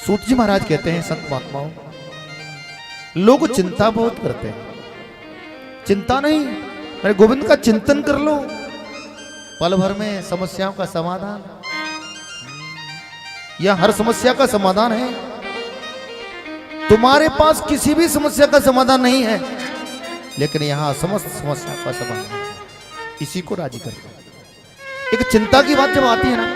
सूत जी महाराज कहते हैं, संत महात्माओं, लोग चिंता बहुत करते हैं। चिंता नहीं, मेरे गोविंद का चिंतन कर लो, पल भर में समस्याओं का समाधान। या हर समस्या का समाधान है। तुम्हारे पास किसी भी समस्या का समाधान नहीं है, लेकिन यहां समस्त समस्या का समाधान है। इसी को राजी कर लो। एक चिंता की बात जब आती है ना,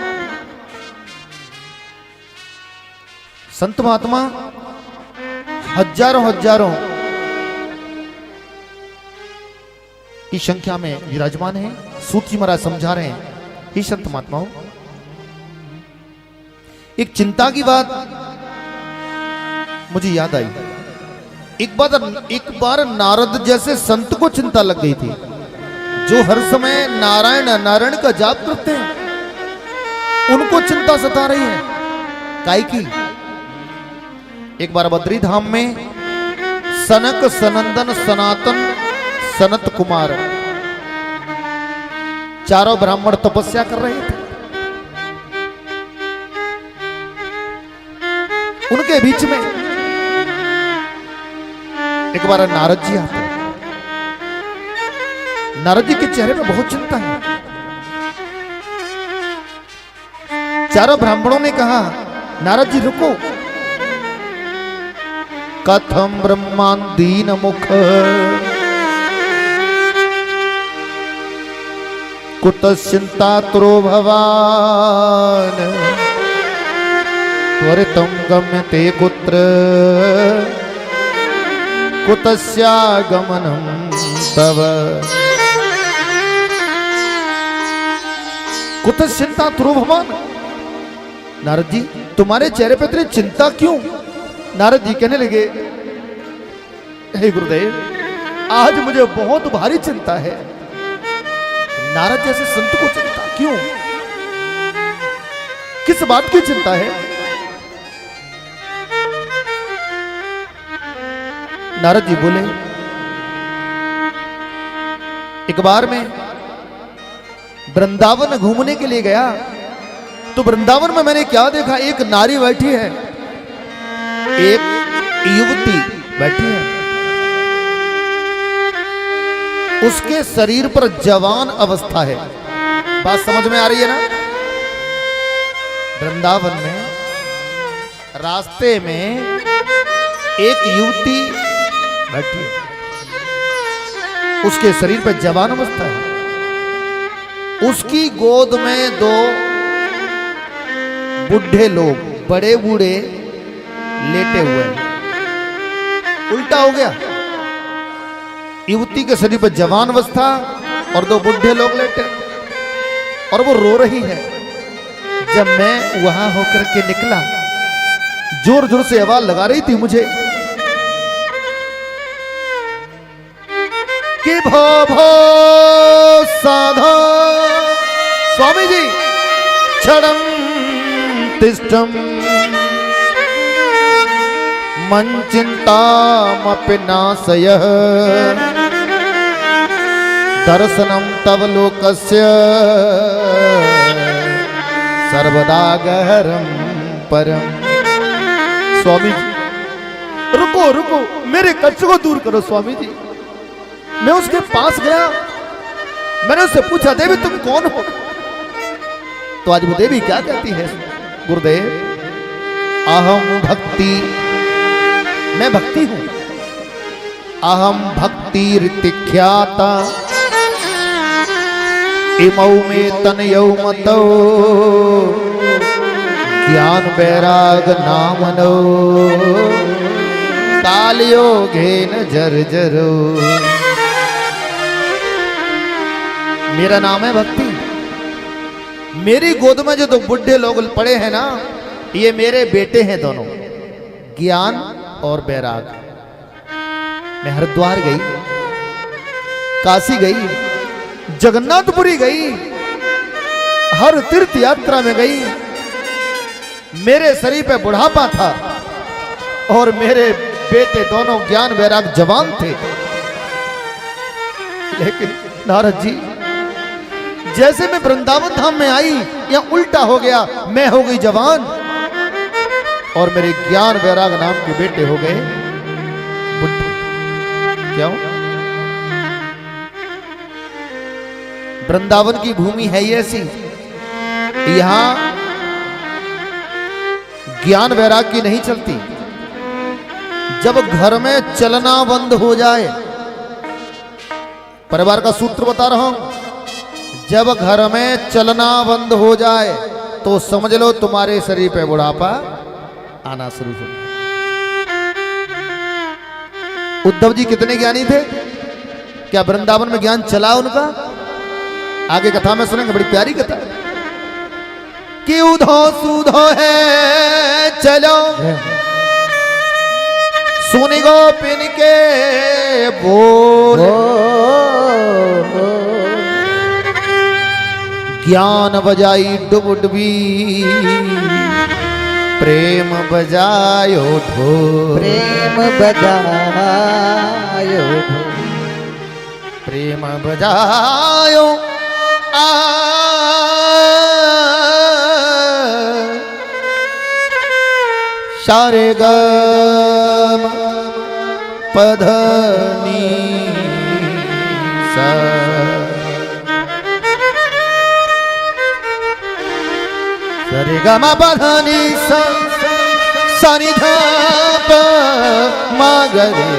संत महात्मा हजारों हजारों की संख्या में विराजमान है। सूत जी महाराज समझा रहे हैं, ही संत महात्माओं, एक चिंता की बात मुझे याद आई। एक बार नारद जैसे संत को चिंता लग गई थी, जो हर समय नारायण नारायण का जाप करते हैं। उनको चिंता सता रही है। काई की? एक बार बद्री धाम में सनक सनंदन सनातन सनत कुमार चारों ब्राह्मण तपस्या कर रहे थे। उनके बीच में एक बार नारद जी आते। नारद जी के चेहरे में बहुत चिंता है। चारों ब्राह्मणों ने कहा, नारद जी रुको, कथम ब्रह्मांदीन मुख कुतश्चिंता तुरो भवान त्वरितं गम्यते कुत्र कुतस्यागमनं तव। कुतश्चिंता तुरो भवान, नारद जी तुम्हारे चेहरे पे इतनी चिंता क्यों? नारद जी कहने लगे, हे गुरुदेव, आज मुझे बहुत भारी चिंता है। नारद जैसे संत को चिंता क्यों? किस बात की चिंता है? नारद जी बोले, एक बार मैं वृंदावन घूमने के लिए गया, तो वृंदावन में मैंने क्या देखा? एक नारी बैठी है, एक युवती बैठी है। उसके शरीर पर जवान अवस्था है। बात समझ में आ रही है ना? वृंदावन में रास्ते में एक युवती बैठी है, उसके शरीर पर जवान अवस्था है। उसकी गोद में दो बुढ़े लोग, बड़े बूढ़े लेटे हुए हैं। उल्टा हो गया, युवती के शरीर पर जवान अवस्था और दो बुढ़े लोग लेटे, और वो रो रही है। जब मैं वहां होकर के निकला, जोर जोर से आवाज लगा रही थी मुझे कि भो भो साधा स्वामी जी क्षणं तिष्ठं मन चिंतामपि नाशयः दर्शनं तव लोकस्य सर्वदा गहरं परम। स्वामी जी रुको रुको, मेरे कष्ट को दूर करो स्वामी जी। मैं उसके पास गया, मैंने उससे पूछा, देवी तुम कौन हो? तो आज वो देवी क्या कहती है? गुरुदेव, अहम भक्ति, मैं भक्ति हूं। अहम भक्ति ऋतिख्याता इमौ में तनयौ मतौ ज्ञान वैराग नामनो कालयोगेन जर्जरो। मेरा नाम है भक्ति। मेरी गोद में जो दो बुढ़े लोग पड़े हैं ना, ये मेरे बेटे हैं दोनों, ज्ञान और बैराग। मैं हरिद्वार गई, काशी गई, जगन्नाथपुरी गई, हर तीर्थ यात्रा में गई। मेरे शरीर पे बुढ़ापा था और मेरे बेटे दोनों ज्ञान बैराग जवान थे। लेकिन नारद जी, जैसे मैं वृंदावन धाम में आई, या उल्टा हो गया, मैं हो गई जवान। और मेरे ज्ञान वैराग नाम के बेटे हो गए बुद्धू। क्यों? वृंदावन की भूमि है ये ऐसी, यहां ज्ञान वैराग की नहीं चलती। जब घर में चलना बंद हो जाए, परिवार का सूत्र बता रहा हूं, जब घर में चलना बंद हो जाए तो समझ लो तुम्हारे शरीर पे बुढ़ापा आना शुरू हो गया। उद्धव जी कितने ज्ञानी थे? क्या वृंदावन में ज्ञान चला उनका? आगे कथा में सुनेंगे, बड़ी प्यारी कथा कि उधो सुधो है चलो सुनी गोपिन के बोल, ज्ञान बजाई डुबडुबी प्रेम बजायो ढोल, प्रेम बजायो ढोल, प्रेम बजायो सारे गम पधनी सा, सारे गम पधनी सा, सानी धा प मगरे,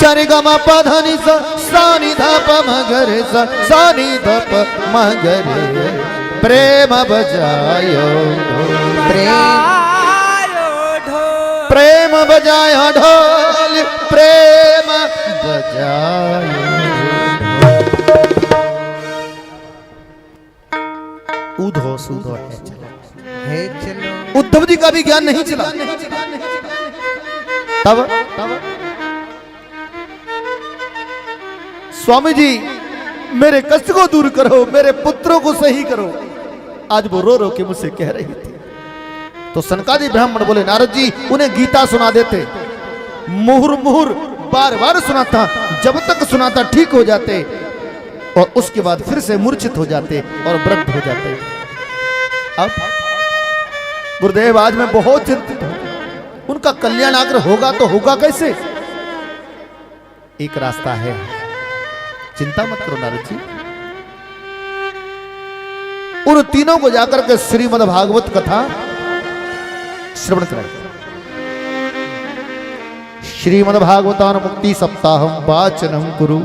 सारे गम पधनी सा, सानी धा प मगरे सा, सानी धा प मगरे, प्रेम बजायो प्रेम बजायो ढोल, प्रेम बजायो उधो सुधो है चलो। उद्धव जी का भी ज्ञान नहीं चला। तब स्वामी जी मेरे कष्ट को दूर करो, मेरे पुत्रों को सही करो। आज वो रो रो के मुझसे कह रही थी। तो सनकादि ब्राह्मण बोले नारद जी उन्हें गीता सुना देते। मुहुर मुहुर बार बार सुनाता, जब तक सुनाता ठीक हो जाते और उसके बाद फिर से मूर्छित हो जाते और वृद्ध हो जाते। अब गुरुदेव आज मैं बहुत चिंतित हूं, उनका कल्याण अगर होगा तो होगा कैसे? एक रास्ता है, चिंता मत करो नारद जी। उन तीनों को जाकर के श्रीमद् भागवत कथा श्रवण कराइए। श्रीमद् भागवतान मुक्ति सप्ताहम वाचनम कुरु,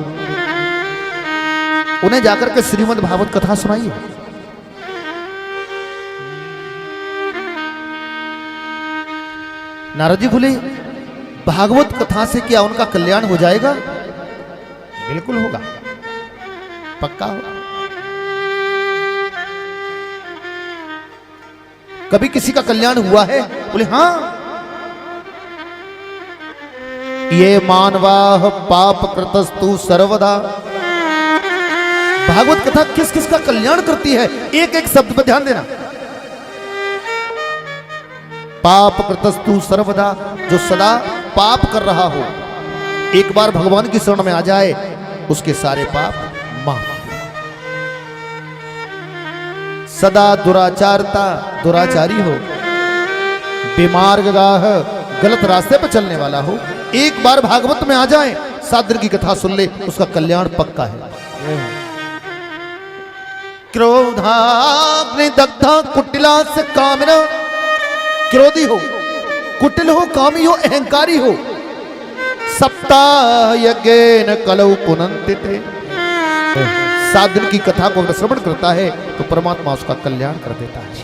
उन्हें जाकर के श्रीमद् भागवत कथा सुनाइए। नारद जी बोले भागवत कथा से क्या उनका कल्याण हो जाएगा? बिल्कुल होगा, पक्का होगा। कभी किसी का कल्याण हुआ है? बोले हाँ। ये मानवाह पाप कृतस्तु सर्वदा, भागवत कथा किस किस का कल्याण करती है? एक एक शब्द पर ध्यान देना। पाप कृतस्तु सर्वदा, जो सदा पाप कर रहा हो, एक बार भगवान की शरण में आ जाए उसके सारे पाप माफ। सदा दुराचारी हो, बेमार्गगाह गलत रास्ते पर चलने वाला हो, एक बार भागवत में आ जाए, 7 दिन की कथा सुन ले, उसका कल्याण पक्का है। क्रोधाग्नि दग्धा कुटिला से कामिना, क्रोधी हो, कुटिल हो, कामी हो, अहंकारी हो, सप्ताह यज्ञेन कलौ पुनन्तिते, 7 दिन की कथा को श्रवण करता है तो परमात्मा उसका कल्याण कर देता है।